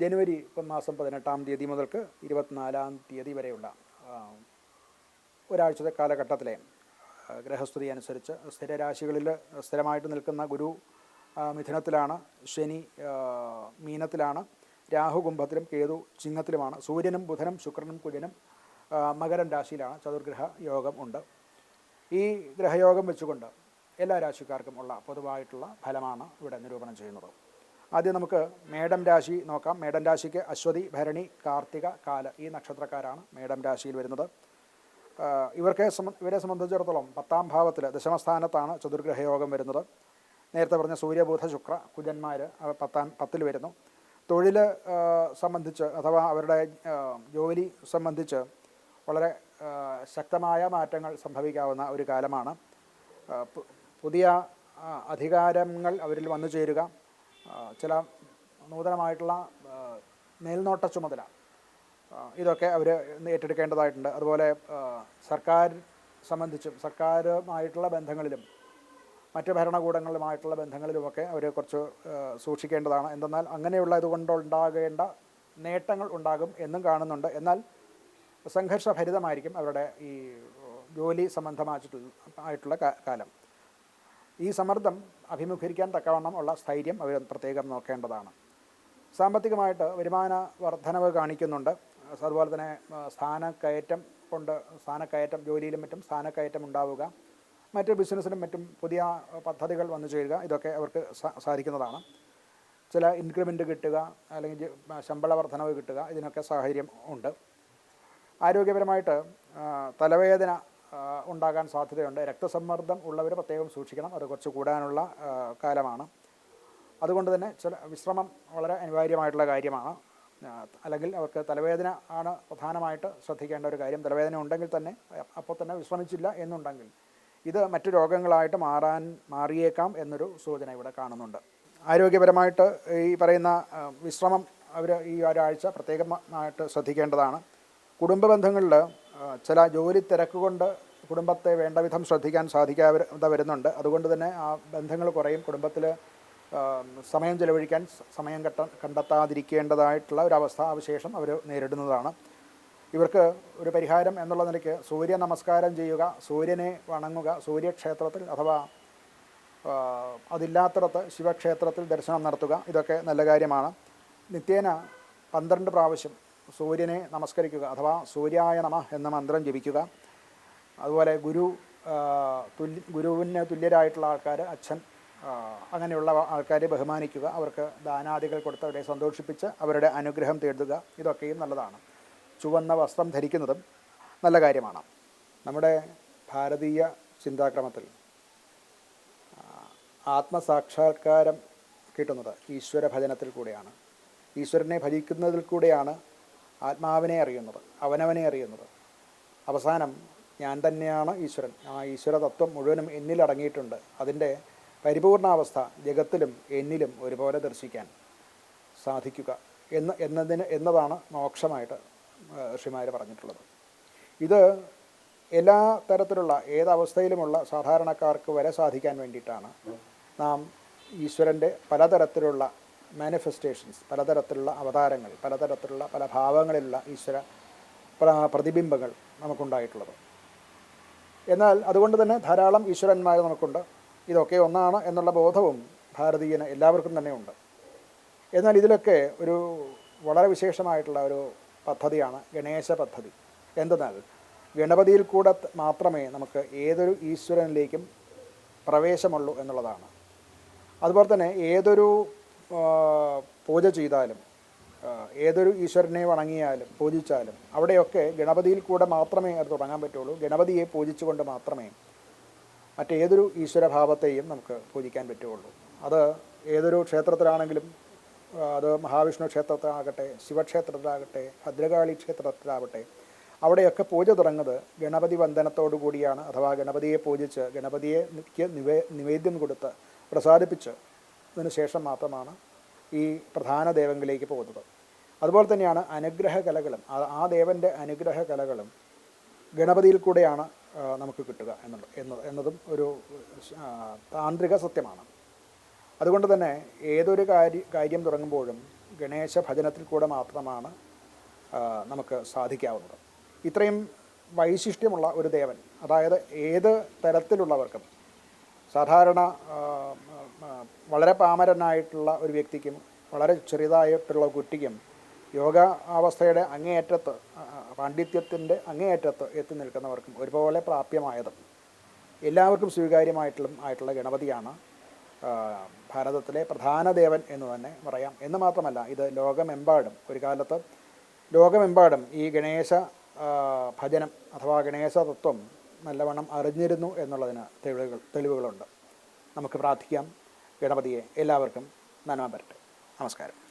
ജനുവരി മാസം 18-ാം തീയതി മുതൽക്ക് 24-ാം തീയതി വരെയുള്ള ഒരാഴ്ചത്തെ കാലഘട്ടത്തിലെ ഗ്രഹസ്ഥിതി അനുസരിച്ച് സ്ഥിരരാശികളിൽ സ്ഥിരമായിട്ട് നിൽക്കുന്ന ഗുരു മിഥുനത്തിലാണ്, ശനി മീനത്തിലാണ്, രാഹു കുംഭത്തിലും കേതു ചിങ്ങത്തിലുമാണ്, സൂര്യനും ബുധനും ശുക്രനും കുജനും മകരം രാശിയിലാണ്. ചതുർഗ്രഹ യോഗം ഉണ്ട്. ഈ ഗ്രഹയോഗം വെച്ചുകൊണ്ട് എല്ലാ രാശിക്കാർക്കും ഉള്ള പൊതുവായിട്ടുള്ള ഫലമാണ് ഇവിടെ നിരൂപണം ചെയ്യുന്നത്. ആദ്യം നമുക്ക് മേടം രാശി നോക്കാം. മേടം രാശിക്ക് അശ്വതി, ഭരണി, കാർത്തിക, കാല ഈ നക്ഷത്രക്കാരാണ് മേടം രാശിയിൽ വരുന്നത്. ഇവരെ സംബന്ധിച്ചിടത്തോളം 10-ാം ഭാവത്തിൽ ദശമസ്ഥാനത്താണ് ചതുർഗ്രഹയോഗം വരുന്നത്. നേരത്തെ പറഞ്ഞ സൂര്യ ബുധ ശുക്ര കുജന്മാർ 10-ൽ വരുന്നു. തൊഴിൽ സംബന്ധിച്ച് അഥവാ അവരുടെ ജോലി സംബന്ധിച്ച് വളരെ ശക്തമായ മാറ്റങ്ങൾ സംഭവിക്കാവുന്ന ഒരു കാലമാണ്. പുതിയ അധികാരങ്ങൾ അവരിൽ വന്നു ചേരുക, ചില നൂതനമായിട്ടുള്ള മേൽനോട്ട ചുമതല ഇതൊക്കെ അവർ ഏറ്റെടുക്കേണ്ടതായിട്ടുണ്ട്. അതുപോലെ സർക്കാർ സംബന്ധിച്ചും സർക്കാരുമായിട്ടുള്ള ബന്ധങ്ങളിലും മറ്റ് ഭരണകൂടങ്ങളുമായിട്ടുള്ള ബന്ധങ്ങളിലുമൊക്കെ അവർ കുറച്ച് സൂക്ഷിക്കേണ്ടതാണ്. എന്തെന്നാൽ അങ്ങനെയുള്ള ഇതുകൊണ്ടുണ്ടാകേണ്ട നേട്ടങ്ങൾ ഉണ്ടാകും എന്നും കാണുന്നുണ്ട്. എന്നാൽ സംഘർഷഭരിതമായിരിക്കും അവരുടെ ഈ ജോലി സംബന്ധമായിട്ടുള്ള കാലം. ഈ സമ്മർദ്ദം അഭിമുഖീകരിക്കാൻ തക്കവണ്ണം ഉള്ള സ്ഥൈര്യം അവർ പ്രത്യേകം നോക്കേണ്ടതാണ്. സാമ്പത്തികമായിട്ട് വരുമാന വർധനവ് കാണിക്കുന്നുണ്ട്. അതുപോലെ തന്നെ സ്ഥാനക്കയറ്റം ജോലിയിലും മറ്റും സ്ഥാനക്കയറ്റം ഉണ്ടാവുക, മറ്റ് ബിസിനസ്സിലും മറ്റും പുതിയ പദ്ധതികൾ വന്നു ചേരുക, ഇതൊക്കെ അവർക്ക് സാധിക്കുന്നതാണ്. ചില ഇൻക്രിമെൻറ്റ് കിട്ടുക, അല്ലെങ്കിൽ ശമ്പള വർധനവ് കിട്ടുക, ഇതിനൊക്കെ സാഹചര്യം ഉണ്ട്. ആരോഗ്യപരമായിട്ട് തലവേദന ഉണ്ടാകാൻ സാധ്യതയുണ്ട്. രക്തസമ്മർദ്ദം ഉള്ളവർ പ്രത്യേകം സൂക്ഷിക്കണം, അത് കുറച്ച് കൂടാനുള്ള കാലമാണ്. അതുകൊണ്ട് തന്നെ ചില വിശ്രമം വളരെ അനിവാര്യമായിട്ടുള്ള കാര്യമാണ്. അല്ലെങ്കിൽ അവർക്ക് തലവേദന ആണ് പ്രധാനമായിട്ട് ശ്രദ്ധിക്കേണ്ട ഒരു കാര്യം. തലവേദന ഉണ്ടെങ്കിൽ തന്നെ അപ്പോൾ തന്നെ വിശ്രമിച്ചില്ല എന്നുണ്ടെങ്കിൽ ഇത് മറ്റു രോഗങ്ങളായിട്ട് മാറിയേക്കാം എന്നൊരു സൂചന ഇവിടെ കാണുന്നുണ്ട്. ആരോഗ്യപരമായിട്ട് ഈ പറയുന്ന വിശ്രമം അവർ ഈ ഒരാഴ്ച പ്രത്യേകമായിട്ട് ശ്രദ്ധിക്കേണ്ടതാണ്. കുടുംബ ബന്ധങ്ങളിൽ ചില ജോലി തിരക്ക് കൊണ്ട് കുടുംബത്തെ വേണ്ട വിധം ശ്രദ്ധിക്കാൻ സാധിക്കാതെ വരുന്നുണ്ട്. അതുകൊണ്ട് തന്നെ ആ ബന്ധങ്ങൾ കുറയും. കുടുംബത്തിൽ സമയം ചെലവഴിക്കാൻ സമയം കണ്ടെത്താതിരിക്കേണ്ടതായിട്ടുള്ള ഒരവസ്ഥാവിശേഷം അവർ നേരിടുന്നതാണ്. ഇവർക്ക് ഒരു പരിഹാരം എന്നുള്ള നിലയ്ക്ക് സൂര്യ നമസ്കാരം ചെയ്യുക, സൂര്യനെ വണങ്ങുക, സൂര്യക്ഷേത്രത്തിൽ അഥവാ അതില്ലാത്തിടത്ത് ശിവക്ഷേത്രത്തിൽ ദർശനം നടത്തുക, ഇതൊക്കെ നല്ല കാര്യമാണ്. നിത്യേന 12 പ്രാവശ്യം സൂര്യനെ നമസ്കരിക്കുക അഥവാ സൂര്യായ നമഃ എന്ന മന്ത്രം ജപിക്കുക. അതുപോലെ ഗുരുവിന് തുല്യരായിട്ടുള്ള ആൾക്കാർ, അച്ഛൻ, അങ്ങനെയുള്ള ആൾക്കാരെ ബഹുമാനിക്കുക, അവർക്ക് ദാനാദികൾ കൊടുത്ത് അവരെ സന്തോഷിപ്പിച്ച് അവരുടെ അനുഗ്രഹം തേടുക, ഇതൊക്കെയും നല്ലതാണ്. ചുവന്ന വസ്ത്രം ധരിക്കുന്നതും നല്ല കാര്യമാണ്. നമ്മുടെ ഭാരതീയ ചിന്താക്രമത്തിൽ ആത്മസാക്ഷാത്കാരം കിട്ടുന്നത് ഈശ്വര ഭജനത്തിൽ കൂടെയാണ്. ഈശ്വരനെ ഭജിക്കുന്നതിൽ കൂടെയാണ് ആത്മാവിനെ അറിയുന്നത്, അവനവനെ അറിയുന്നത്. അവസാനം ഞാൻ തന്നെയാണ് ഈശ്വരൻ, ആ ഈശ്വര തത്വം മുഴുവനും എന്നിലടങ്ങിയിട്ടുണ്ട്, അതിൻ്റെ പരിപൂർണാവസ്ഥ ജഗത്തിലും എന്നിലും ഒരുപോലെ ദർശിക്കാൻ സാധിക്കുക എന്നതാണ് മോക്ഷമായിട്ട് ഋഷിമാർ പറഞ്ഞിട്ടുള്ളത്. ഇത് എല്ലാ തരത്തിലുള്ള ഏതവസ്ഥയിലുമുള്ള സാധാരണക്കാർക്ക് വരെ സാധിക്കാൻ വേണ്ടിയിട്ടാണ് നാം ഈശ്വരൻ്റെ പലതരത്തിലുള്ള മാനിഫെസ്റ്റേഷൻസ്, പലതരത്തിലുള്ള അവതാരങ്ങൾ, പലതരത്തിലുള്ള പല ഭാവങ്ങളിലുള്ള ഈശ്വര പ്രതിബിംബങ്ങൾ നമുക്കുണ്ടായിട്ടുള്ളത്. എന്നാൽ അതുകൊണ്ട് തന്നെ ധാരാളം ഈശ്വരന്മാർ നമുക്കുണ്ട്. ഇതൊക്കെ ഒന്നാണ് എന്നുള്ള ബോധവും ഭാരതീയന് എല്ലാവർക്കും തന്നെ ഉണ്ട്. എന്നാൽ ഇതിലൊക്കെ ഒരു വളരെ വിശേഷമായിട്ടുള്ള ഒരു പദ്ധതിയാണ് ഗണേശ പദ്ധതി. എന്തെന്നാൽ ഗണപതിയിൽ കൂടെ മാത്രമേ നമുക്ക് ഏതൊരു ഈശ്വരനിലേക്കും പ്രവേശമുള്ളൂ എന്നുള്ളതാണ്. അതുപോലെ തന്നെ ഏതൊരു പൂജ ചെയ്താലും, ഏതൊരു ഈശ്വരനെ വണങ്ങിയാലും പൂജിച്ചാലും അവിടെയൊക്കെ ഗണപതിയിൽ കൂടെ മാത്രമേ അത് തുടങ്ങാൻ പറ്റുള്ളൂ. ഗണപതിയെ പൂജിച്ചുകൊണ്ട് മാത്രമേ മറ്റേതൊരു ഈശ്വരഭാവത്തെയും നമുക്ക് പൂജിക്കാൻ പറ്റുകയുള്ളൂ. അത് ഏതൊരു ക്ഷേത്രത്തിലാണെങ്കിലും, അത് മഹാവിഷ്ണു ക്ഷേത്രത്തിലാകട്ടെ, ശിവക്ഷേത്രത്തിലാകട്ടെ, ഭദ്രകാളി ക്ഷേത്രത്തിലാവട്ടെ, അവിടെയൊക്കെ പൂജ തുടങ്ങുന്നത് ഗണപതി വന്ദനത്തോടു കൂടിയാണ്. അഥവാ ഗണപതിയെ പൂജിച്ച് ഗണപതിയെ നിവേദ്യം കൊടുത്ത് പ്രസാദിപ്പിച്ച് അതിന് ശേഷം മാത്രമാണ് ഈ പ്രധാന ദേവങ്ങളിലേക്ക് പോകുന്നത്. അതുപോലെ തന്നെയാണ് അനുഗ്രഹ കലകളും. ആ ദേവൻ്റെ അനുഗ്രഹ കലകളും ഗണപതിയിൽ കൂടെയാണ് നമുക്ക് കിട്ടുക എന്നതും ഒരു താന്ത്രിക സത്യമാണ്. അതുകൊണ്ട് തന്നെ ഏതൊരു കാര്യം തുടങ്ങുമ്പോഴും ഗണേശ ഭജനത്തിൽ കൂടെ മാത്രമാണ് നമുക്ക് സാധിക്കാവുന്നത്. ഇത്രയും വൈശിഷ്ട്യമുള്ള ഒരു ദേവൻ, അതായത് ഏത് തരത്തിലുള്ളവർക്കും, സാധാരണ വളരെ പാമരനായിട്ടുള്ള ഒരു വ്യക്തിക്കും വളരെ ചെറുതായിട്ടുള്ള കുട്ടിക്കും യോഗ അവസ്ഥയുടെ അങ്ങേയറ്റത്ത്, പാണ്ഡിത്യത്തിൻ്റെ അങ്ങേയറ്റത്ത് എത്തി നിൽക്കുന്നവർക്കും ഒരുപോലെ പ്രാപ്യമായതും എല്ലാവർക്കും സ്വീകാര്യമായിട്ടുള്ള ഗണപതിയാണ് ഭാരതത്തിലെ പ്രധാന ദേവൻ എന്ന് തന്നെ പറയാം. എന്ന് മാത്രമല്ല, ഇത് ലോകമെമ്പാടും ഒരു കാലത്ത് ലോകമെമ്പാടും ഈ ഗണേശ ഭജനം അഥവാ ഗണേശ തത്വം നല്ലവണ്ണം അറിഞ്ഞിരുന്നു എന്നുള്ളതിന് തെളിവുകളുണ്ട്. നമുക്ക് പ്രാർത്ഥിക്കാം ഗണപതിയെ. എല്ലാവർക്കും നന്മ വരട്ടെ. നമസ്കാരം.